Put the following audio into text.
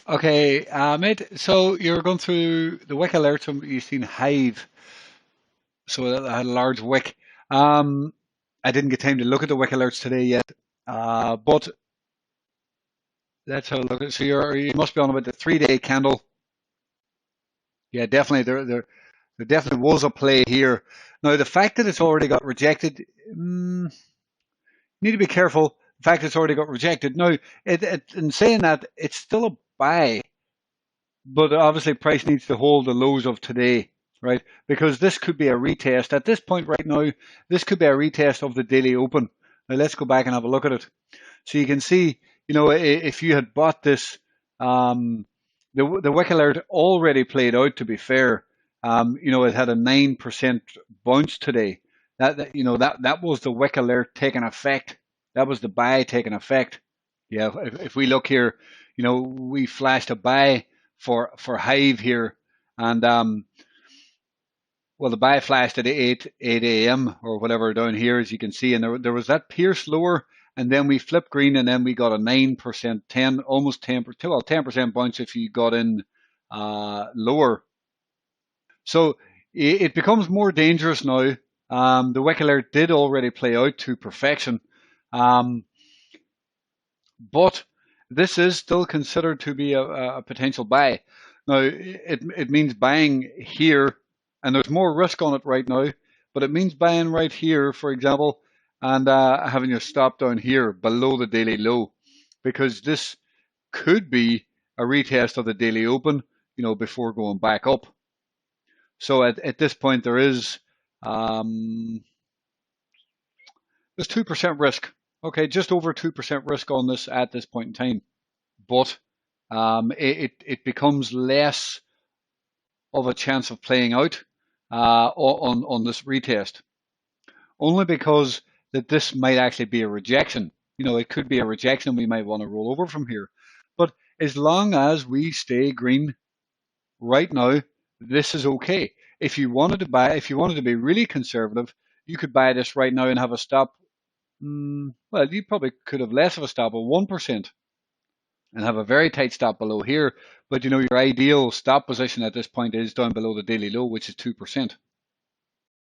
Okay, mate. So you're going through the wick alerts and you've seen Hive. So that had a large wick. Um, I didn't get time to look at the wick alerts today yet. But let's have a look at. So you must be on about the 3 day candle. Yeah, definitely. There definitely was a play here. Now the fact that it's already got rejected, need to be careful. The fact that it's already got rejected. Now, in saying that, it's still a buy. But obviously price needs to hold the lows of today, right? Because this could be a retest. At this point right now, this could be a retest of the daily open. Now let's go back and have a look at it. So you can see, if you had bought this, the wick alert already played out, to be fair. It had a 9% bounce today. That was the wick alert taking effect. That was the buy taking effect. Yeah, if we look here, we flashed a buy for Hive here, and well, the buy flashed at 8 a.m. or whatever down here, as you can see, and there was that pierce lower, and then we flipped green, and then we got a 9%, 10, almost 10%, well, 10% bounce if you got in lower. So it becomes more dangerous now. The wick alert did already play out to perfection, but this is still considered to be a potential buy. Now, it means buying here, and there's more risk on it right now, but it means buying right here, for example, and having your stop down here below the daily low, because this could be a retest of the daily open, before going back up. So at this point, there's 2% risk. Okay, just over 2% risk on this at this point in time. But it becomes less of a chance of playing out on this retest, only because that this might actually be a rejection. It could be a rejection. We might want to roll over from here. But as long as we stay green right now, this is okay. If you wanted to be really conservative, you could buy this right now and have a stop. Well, you probably could have less of a stop of 1%. And have a very tight stop below here. But your ideal stop position at this point is down below the daily low, which is 2%.